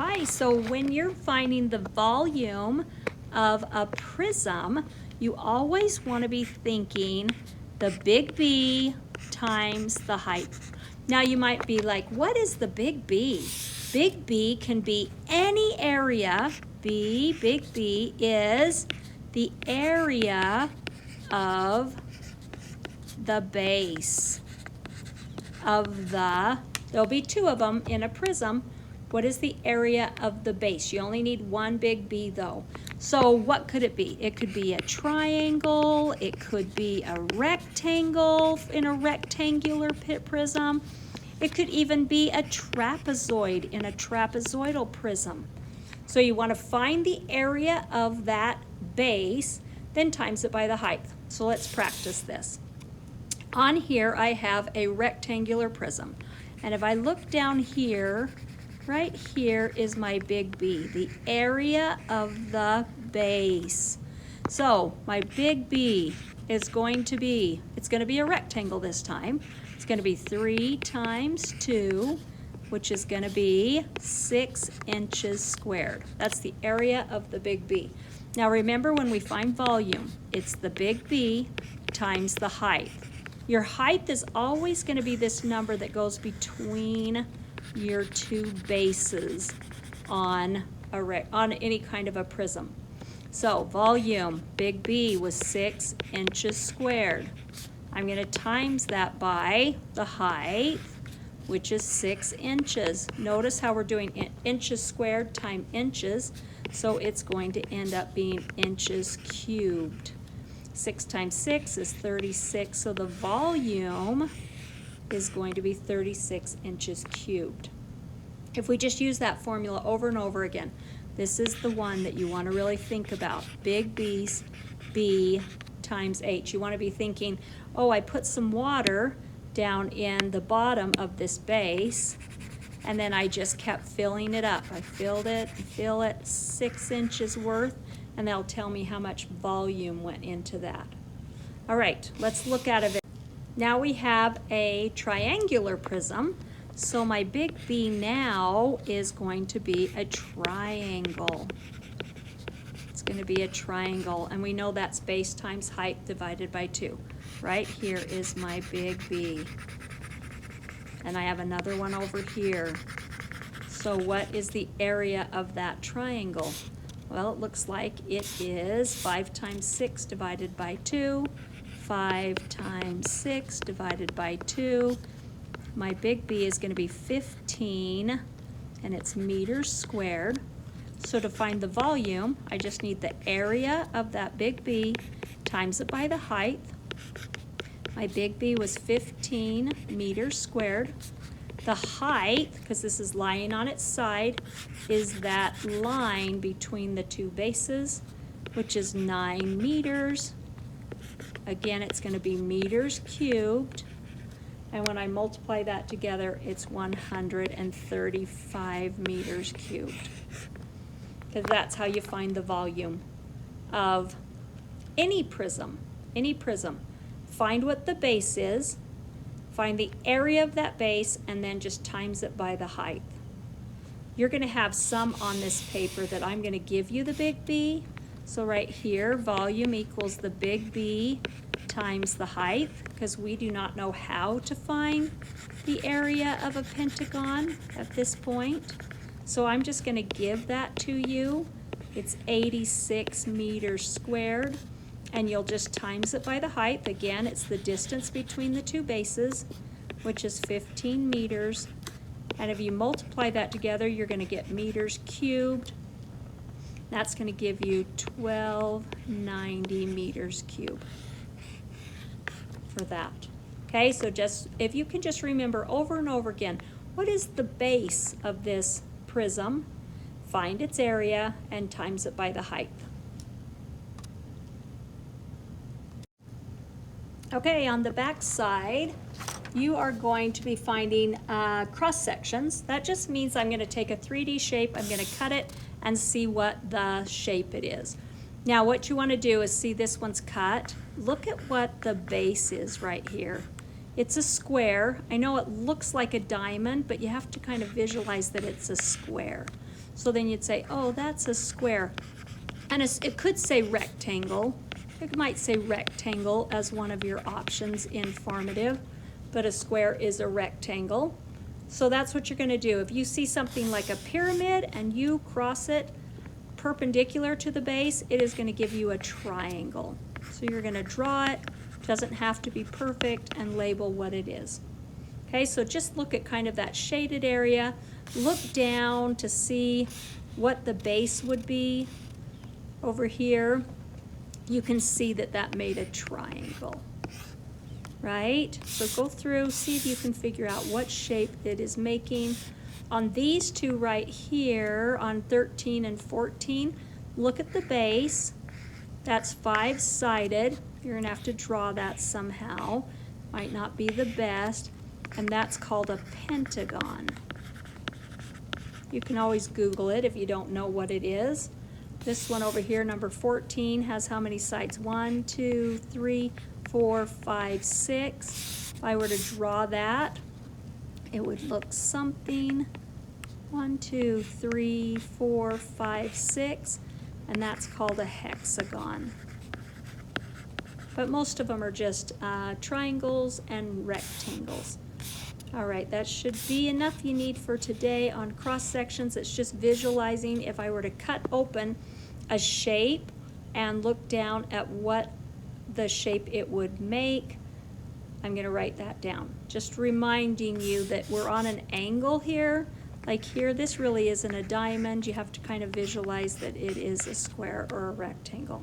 Hi, so when you're finding the volume of a prism, you always want to be thinking the big B times the height. Now you might be like, what is the big B? Big B can be any area. Big B is the area of the base of there'll be two of them in a prism. What is the area of the base? You only need one big B though. So what could it be? It could be a triangle, it could be a rectangle in a rectangular prism. It could even be a trapezoid in a trapezoidal prism. So you want to find the area of that base, then times it by the height. So let's practice this. On here I have a rectangular prism. And if I look down here, right here is my big B, the area of the base. So my big B is going to be, it's going to be a rectangle this time. It's going to be 3 times 2, which is going to be 6 inches squared. That's the area of the big B. Now remember, when we find volume, it's the big B times the height. Your height is always going to be this number that goes between your two bases on any kind of a prism. So volume, big B, was 6 inches squared. I'm going to times that by the height, which is 6 inches. Notice how we're doing inches squared times inches, so it's going to end up being inches cubed. 6 times 6 is 36, so the volume is going to be 36 inches cubed. If we just use that formula over and over again, this is the one that you want to really think about. Big B's B times H. You want to be thinking, oh, I put some water down in the bottom of this base, and then I just kept filling it up. I filled it, fill it, 6 inches worth, and they'll tell me how much volume went into that. All right, let's look at it. Now we have a triangular prism, so my big B now is going to be a triangle. It's going to be a triangle, and we know that's base times height divided by 2. Right here is my big B. And I have another one over here. So what is the area of that triangle? Well, it looks like it is 5 times 6 divided by 2. 5 times 6 divided by 2. My big B is going to be 15, and it's meters squared. So to find the volume, I just need the area of that big B times it by the height. My big B was 15 meters squared. The height, because this is lying on its side, is that line between the two bases, which is 9 meters. Again, it's going to be meters cubed. And when I multiply that together, it's 135 meters cubed. Because that's how you find the volume of any prism. Any prism. Find what the base is, find the area of that base, and then just times it by the height. You're going to have some on this paper that I'm going to give you the big B. So right here, volume equals the big B times the height, because we do not know how to find the area of a pentagon at this point. So I'm just going to give that to you. It's 86 meters squared. And you'll just times it by the height. Again, it's the distance between the two bases, which is 15 meters. And if you multiply that together, you're going to get meters cubed. That's going to give you 1290 meters cubed for that. Okay, so just if you can just remember over and over again, what is the base of this prism? Find its area and times it by the height. Okay, on the back side, you are going to be finding cross sections. That just means I'm going to take a 3D shape, I'm going to cut it and see what the shape it is. Now what you want to do is see this one's cut. Look at what the base is right here. It's a square. I know it looks like a diamond, but you have to kind of visualize that it's a square. So then you'd say, oh, that's a square. And it could say rectangle. It might say rectangle as one of your options in formative, but a square is a rectangle. So that's what you're going to do. If you see something like a pyramid and you cross it perpendicular to the base, it is going to give you a triangle. So you're going to draw it. Doesn't have to be perfect, and label what it is. Okay, so just look at kind of that shaded area. Look down to see what the base would be. Over here, you can see that that made a triangle, right? So go through, see if you can figure out what shape it is making. On these two right here, on 13 and 14, look at the base. That's 5-sided. You're gonna have to draw that somehow. Might not be the best. And that's called a pentagon. You can always Google it if you don't know what it is. This one over here, number 14, has how many sides? 1, 2, 3, 4, 5, 6. If I were to draw that, it would look something. 1, 2, 3, 4, 5, 6, and that's called a hexagon. But most of them are just triangles and rectangles. All right, that should be enough you need for today on cross sections. It's just visualizing if I were to cut open a shape and look down at what the shape it would make. I'm going to write that down. Just reminding you that we're on an angle here. Like here, this really isn't a diamond. You have to kind of visualize that it is a square or a rectangle.